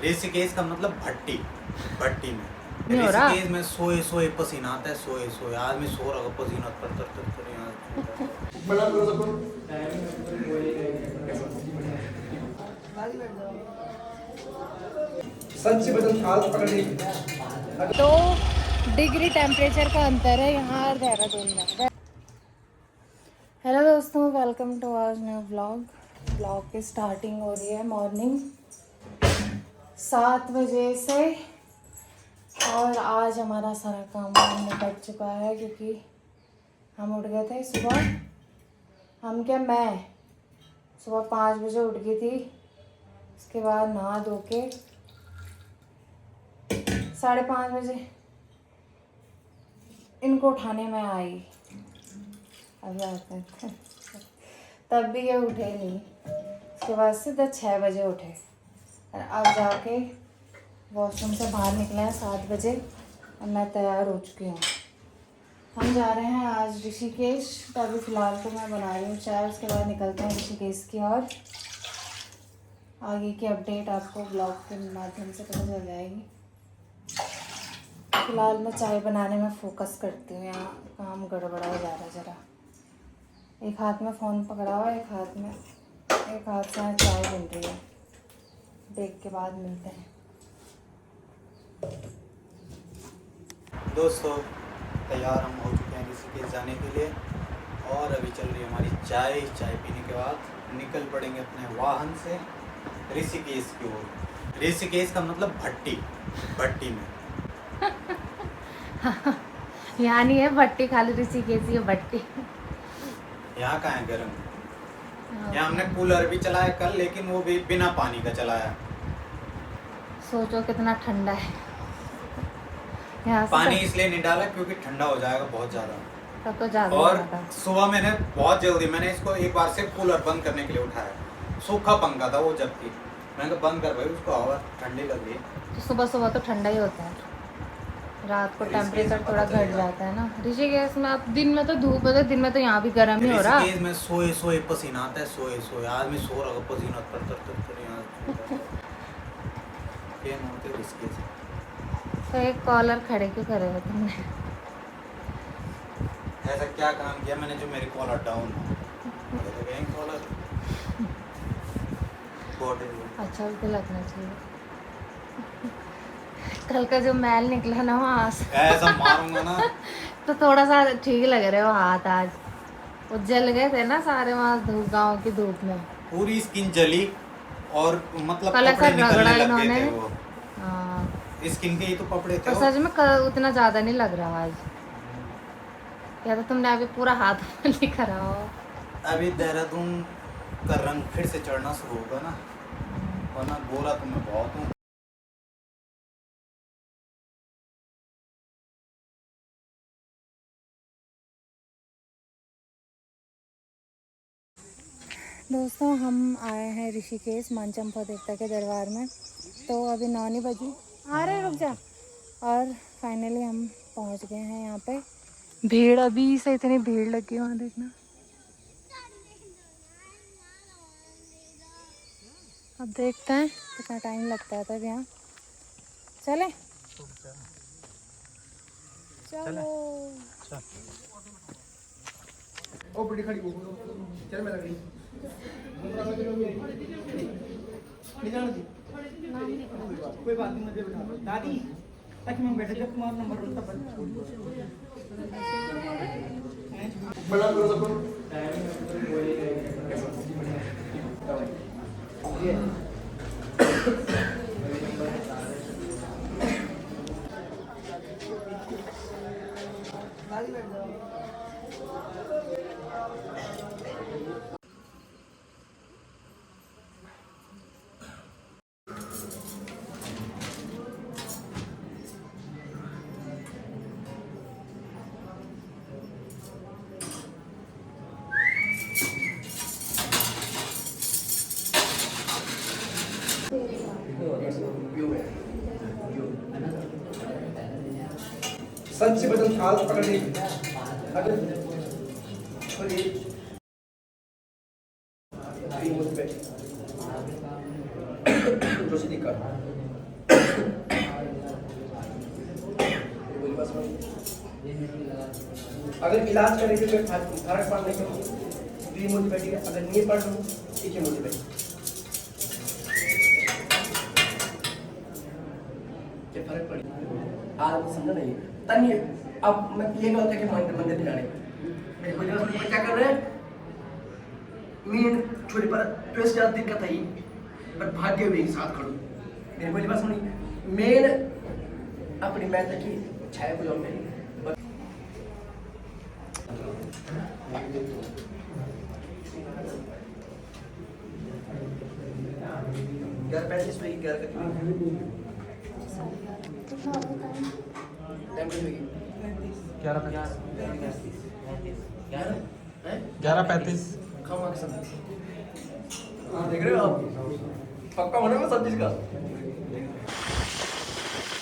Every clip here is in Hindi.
ऋषिकेश का मतलब भट्टी, भट्टी में। नहीं हो रहा। ऋषिकेश में सोए सोए पसीना आता है, सोए सोए आदमी सो रहा है, पसीना तर तर तर तर यहाँ। तो डिग्री टेम्परेचर का अंतर है यहाँ और देहरादून में। हेलो दोस्तों, welcome to our new blog की स्टार्टिंग हो रही है मॉर्निंग 7 बजे से। और आज हमारा सारा काम निपट चुका है क्योंकि हम उठ गए थे सुबह। मैं सुबह 5 बजे उठ गई थी। उसके बाद नहा धो के 5:30 बजे इनको उठाने में आई। अब आते हैं तब भी ये उठे नहीं। उसके बाद सीधा 6 बजे उठे और अब जाके वॉशरूम से बाहर निकले हैं 7 बजे और मैं तैयार हो चुकी हूँ। हम जा रहे हैं आज ऋषिकेश। तो अभी फ़िलहाल तो मैं बना रही हूँ चाय, उसके बाद निकलते हैं ऋषिकेश की और आगे की अपडेट आपको ब्लॉग के माध्यम से पता चल जाएगी। फ़िलहाल मैं चाय बनाने में फ़ोकस करती हूँ। यहाँ काम गड़बड़ा हो जा रहा है ज़रा। एक हाथ में फ़ोन पकड़ा हुआ है, एक हाथ से यहाँ चाय बन रही है। ब्रेक के बाद मिलते हैं। दोस्तों तैयार हम हो चुके हैं ऋषिकेश जाने के लिए और अभी चल रही है हमारी चाय पीने के बाद निकल पड़ेंगे अपने वाहन से ऋषिकेश की ओर। ऋषिकेश का मतलब भट्टी, भट्टी में। यहाँ नहीं है भट्टी, खाली ऋषिकेश ही है भट्टी। यहाँ कहाँ है गर्म? यहाँ हमने कूलर भी चलाया कल, लेकिन वो भी बिना पानी का चलाया। सोचो कितना ठंडा है यहाँ से। पानी इसलिए नहीं डाला क्योंकि ठंडा हो जाएगा बहुत ज़्यादा। तब तो ज़्यादा और था। सुबह मैंने बहुत जल्दी इसको एक बार से कूलर बंद करने के लिए उठाया। सूखा पंखा था वो, जबकि मैंने कहा बंद कर भाई, उसको हवा ठंडी लग रही है। तो सुबह तो ठंडा ही होता है, रात को टेम्परेचर थोड़ा घट जाता है ना ऋषिकेश में। अब दिन में तो धूप है, दिन में तो यहाँ भी गर्म ही हो रहा है। ऋषिकेश में सोए सोए पसीना आता है, सोए सोए आदमी सो रहा है, पसीना तर तर तर तर यहाँ। ऋषिकेश तो एक कॉलर खड़े क्यों करे हो तुमने? ऐसा क्या काम किया मैंने जो मेरी कॉलर डाउन हो? कॉलर अच्छा भी तो लगना चाहिए। कल का जो मैल निकला ना वहाँ से ऐसा मारूंगा ना तो थोड़ा सा ठीक लग रहे हो हाथ। आज वो जल गए थे ना सारे वहाँ धूप, गाँव की धूप में पूरी स्किन जली और मतलब कल ऐसा कपड़े निकलने रगड़ा लग गए इन्होंने। थे वो। हाँ, स्किन के ही तो कपड़े थे पर वो। सच में उतना ज़्यादा नहीं लग रहा आज। या तो तुमने अभी पूरा हाथ लिखा रहा हो। अभी देहरादून का रंग फिर से चढ़ना शुरू होगा ना, वरना गोरा तो मैं बहुत हूँ। दोस्तों हम आए हैं ऋषिकेश मानचंपा देवता के दरबार में। तो अभी 9 बजे आ रहे, रुक जा। और फाइनली हम पहुंच गए हैं यहाँ पे। भीड़ अभी से इतनी भीड़ लगी है वहाँ, देखना। अब देखते हैं कितना टाइम लगता है तब यहाँ। चले चलो। ओ बड़ी खड़ी चल मैं लग रही निकाल दी कोई बात नहीं, मुझे बिठा दो दादी ताकि मैं बैठे जब तुम्हारा नंबर होता बड़ा करो सबको ये दादी बैठ जाओ। सच से बदल हाथ पकड़ने अगर जो सीधी कर अगर इलाज करेंगे तो फर्क पड़ने के डीमोटिवेट है, अगर नहीं पढ़ लो ठीक है मोटिवेट क्या फर्क पड़े आप समझ नहीं तन्य। अब मैं ये क्या होता है कि मंदिर में जाने मेरे को क्या कर रहे हैं मीन छोटी पर ट्विस्ट ज्यादा दिक्कत है पर भाग्य भी साथ खड़ो मेरे को बात सुनी मेन अपनी मैं तक की छाया को जॉब मेरी 11:35 पे 11 का टाइम कितने 11:35 खाओ के सब देख रहे हो आप पक्का होने में सब चीज का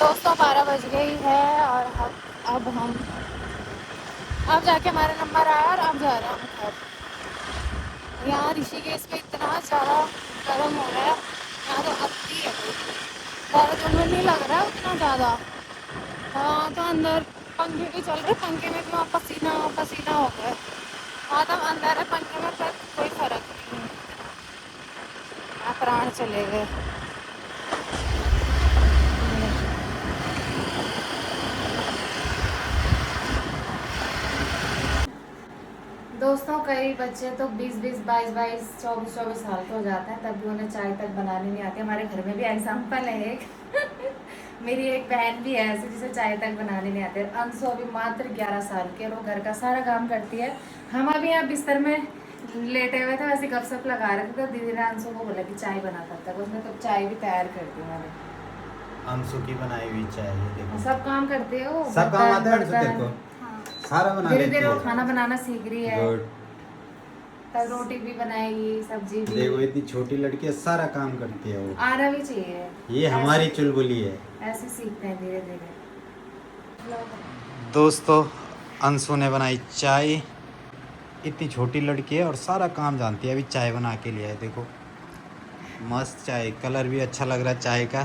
दोस्तों 12 बज गई है और अब हम जाके हमारा नंबर आया और अब जा रहे हैं हम घर। यहाँ ऋषिकेश में इतना ज़्यादा गर्म हो रहा है, यहाँ तो अति है, देहरादून में नहीं लग रहा है उतना ज़्यादा। हाँ तो अंदर पंखे भी चल रहे, पंखे में भी वहाँ पसीना पसीना हो गया। हाँ तो अंदर है पंखे में पर कोई फर्क नहीं है, प्राण चले गए। दोस्तों कई बच्चे तो 20-20, 22-22, 24-24 साल के हो जाते हैं तब भी उन्हें चाय तक बनाने नहीं आती। हमारे घर में भी एग्जाम्पल है एक मेरी एक बहन भी है ऐसी जिसे चाय तक बनाने नहीं आते। अंशु अभी मात्र 11 साल की और वो घर का सारा काम करती है। हम अभी यहाँ बिस्तर में लेटे हुए थे, वैसे गपशप लगा रहे थे तो दीदी ने अंशु को बोला कि चाय बना सकता है, उसने तो चाय भी तैयार कर दी मैंने। अंशु की बनाई हुई चाय देखो, सब काम करती है वो, सब काम आता है तेरे को, सारा बना लेती है। धीरे-धीरे वो खाना बनाना सीख रही है, गुड। तब रोटी भी बनाएगी, सब्जी भी। देखो इतनी छोटी लड़की है, सारा काम करती है वो, आना भी चाहिए, ये हमारी चुलबुली है। ऐसे सीखते हैं धीरे धीरे। दोस्तों अंशु ने बनाई चाय, इतनी छोटी लड़की है और सारा काम जानती है। अभी चाय बना के लिया है, देखो मस्त चाय, कलर भी अच्छा लग रहा है चाय का।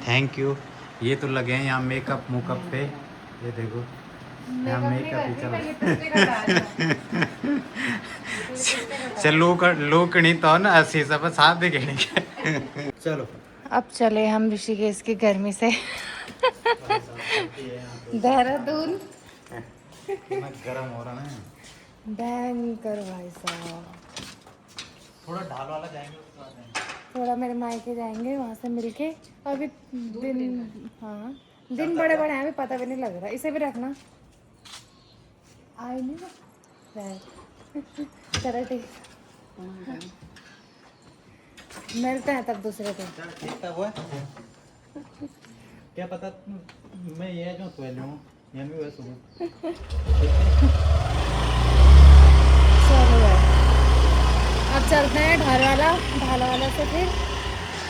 Thank you. ये तो लगे हैं यहाँ मेकअप मुकअप पे, ये देखो यहाँ मेकअप ही चल चल लोकनी तो ना ऐसी सब साथ दिखेने के। चलो अब चले हम ऋषिकेश की गर्मी से देहरादून। गरम हो रहा है भयंकर भाई साहब। थोड़ा ढाल वाला जाएंगे उसके बाद जाएंगे। थोड़ा मेरे मायके जाएंगे, वहाँ से मिलके। अभी दिन, हाँ दिन बड़े बड़े हैं, अभी पता भी नहीं लग रहा। इसे भी रखना, आई नहीं ना चलो ठीक, मिलते हैं तब दूसरे दिन। क्या पता मैं ये जो सोए हूँ भी वैसे चलो भाई अब चलते हैं ढालवाला से फिर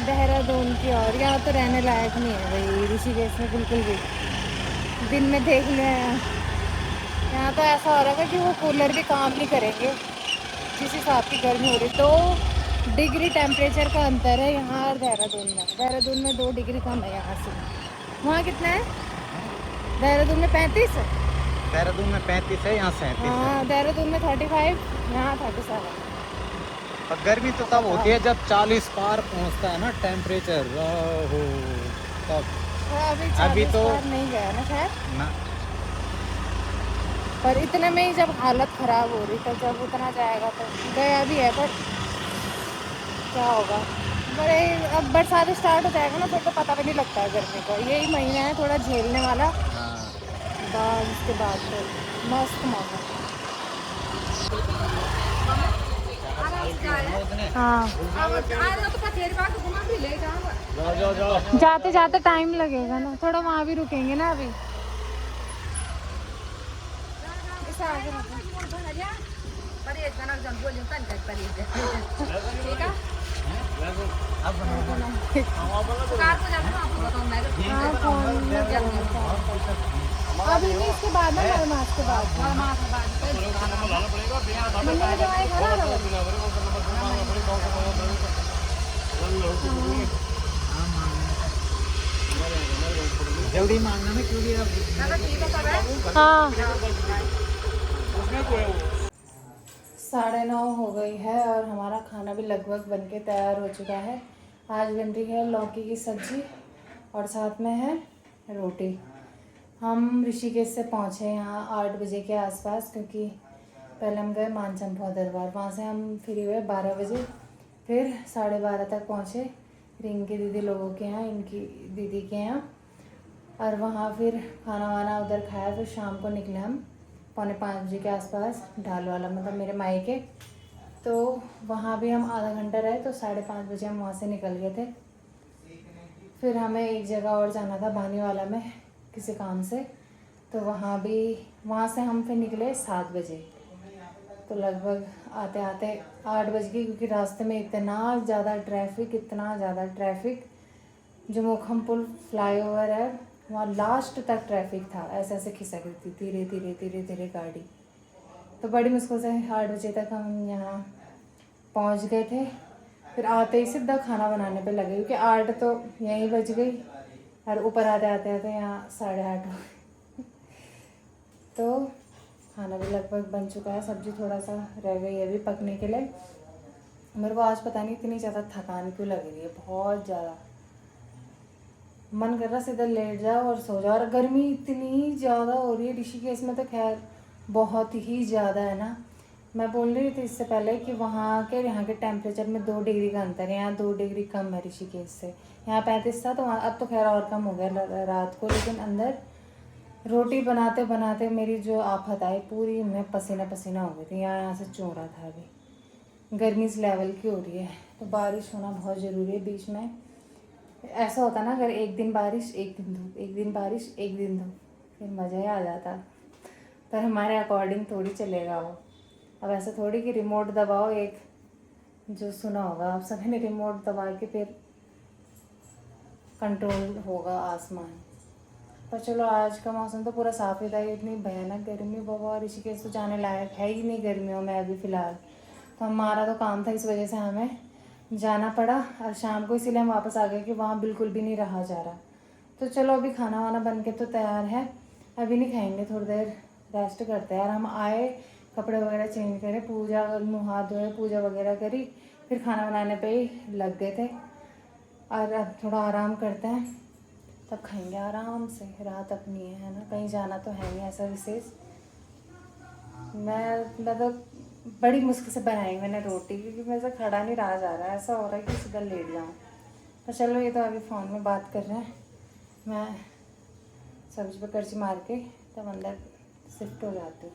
देहरादून की ओर। यहाँ तो रहने लायक नहीं है भाई ऋषिकेश में बिल्कुल भी। दिन में देख लिया यहाँ तो ऐसा हो रहा है कि वो कूलर भी काम नहीं करेंगे जिस हिसाब की गर्मी हो रही। 2 डिग्री टेम्परेचर का अंतर है यहाँ और देहरादून में। देहरादून में 2 डिग्री कम है यहाँ से। वहाँ कितना है? देहरादून में 35 है। देहरादून में 35 है, यहाँ 37 है। हाँ देहरादून में 35, यहाँ 37। और गर्मी तो तब होती है जब 40 पार पहुँचता है ना टेम्परेचर। तब अभी तो नहीं गया ना शायद ना, पर इतने में ही जब हालत ख़राब हो रही तो जब उतना जाएगा तो गया भी है। पर क्या होगा, बड़े अब बरसात स्टार्ट हो जाएगा ना फिर तो पता भी नहीं लगता है गर्मी को। यही महीना है थोड़ा झेलने वाला, बाद इसके बाद तो मस्त मौसम। हाँ जाते जाते टाइम लगेगा ना, थोड़ा वहाँ भी रुकेंगे ना अभी। इसे आगे अभी नहीं, इसके बाद ना नरमास के बाद मंदिर में जो आएगा ना जल्दी मांगना ना क्योंकि अब हाँ 9:30 हो गई है और हमारा खाना भी लगभग बनके तैयार हो चुका है। आज बन रही है लौकी की सब्जी और साथ में है रोटी। हम ऋषिकेश से पहुँचे यहाँ 8 बजे के आसपास, क्योंकि पहले हम गए मानचंपा दरबार, वहाँ से हम फ्री हुए 12 बजे, फिर 12:30 तक पहुँचे रिंकी दीदी लोगों के यहाँ, इनकी दीदी के यहाँ, और वहाँ फिर खाना वाना उधर खाया। फिर शाम को निकले हम 4:45 बजे के आसपास ढाल वाला, मतलब मेरे मायके। तो वहाँ भी हम आधा घंटा रहे, तो 5:30 बजे हम वहाँ से निकल गए थे। फिर हमें एक जगह और जाना था भानीवाला में किसी काम से, तो वहाँ से हम फिर निकले 7 बजे। तो लगभग आते आते 8 बज गए, क्योंकि रास्ते में इतना ज़्यादा ट्रैफिक, जो मोखम पुल फ्लाईओवर है वहाँ लास्ट तक ट्रैफिक था, ऐसे खिसक रही थी धीरे गाड़ी। तो बड़ी मुश्किल से 8 बजे तक हम यहाँ पहुँच गए थे। फिर आते ही सीधा खाना बनाने पे लगे, क्योंकि 8 तो यहीं बज गई और ऊपर आते आते यहाँ 8:30 हो गए। तो खाना भी लगभग बन चुका है, सब्जी थोड़ा सा रह गई है अभी पकने के लिए। मेरे को आज पता नहीं इतनी ज़्यादा थकान क्यों लग रही है, बहुत ज़्यादा मन कर रहा सीधा लेट जाओ और सो जाओ। और गर्मी इतनी ज़्यादा हो रही है ऋषिकेश में, तो खैर बहुत ही ज़्यादा है ना। मैं बोल रही थी इससे पहले कि वहाँ के यहाँ के टेम्परेचर में 2 डिग्री का अंतर है, यहाँ 2 डिग्री कम है ऋषिकेश से। यहाँ 35 था, तो वहाँ अब तो खैर और कम हो गया रात को। लेकिन अंदर रोटी बनाते बनाते मेरी जो आफत आई पूरी, मैं पसीना हो गई थी, यहाँ से चो रहा था। अभी गर्मी इस लेवल की हो रही है, तो बारिश होना बहुत ज़रूरी है बीच में। ऐसा होता ना, अगर एक दिन बारिश एक दिन धूप, एक दिन बारिश एक दिन धूप, फिर मज़ा ही आ जाता। पर हमारे अकॉर्डिंग थोड़ी चलेगा वो। अब ऐसा थोड़ी कि रिमोट दबाओ, एक जो सुना होगा आप सभी ने, रिमोट दबा के फिर कंट्रोल होगा आसमान। पर चलो आज का मौसम तो पूरा साफ ही था, इतनी भयानक गर्मी बाबा, ऋषिकेश तो जाने लायक है ही नहीं गर्मियों में अभी फ़िलहाल। तो हमारा तो काम था, इस वजह से हमें जाना पड़ा, और शाम को इसीलिए हम वापस आ गए कि वहाँ बिल्कुल भी नहीं रहा जा रहा। तो चलो अभी खाना वाना बन के तो तैयार है, अभी नहीं खाएंगे, थोड़ी देर रेस्ट करते हैं। और हम आए, कपड़े वगैरह चेंज करे, पूजा मुँह हाथ धोए, पूजा वगैरह करी, फिर खाना बनाने पे ही लग गए थे। और अब थोड़ा आराम करते हैं, तब खाएंगे आराम से। रात अपनी है ना, कहीं जाना तो है नहीं ऐसा विशेष। मैं मतलब बड़ी मुश्किल से बनाई मैंने रोटी, क्योंकि मेरे से खड़ा नहीं रहा जा रहा है, ऐसा हो रहा है कि सीधा लेट जाऊँ। तो चलो, ये तो अभी फ़ोन में बात कर रहे हैं, मैं सब्जी पे करछी मार के तब अंदर शिफ्ट हो जाती हूँ।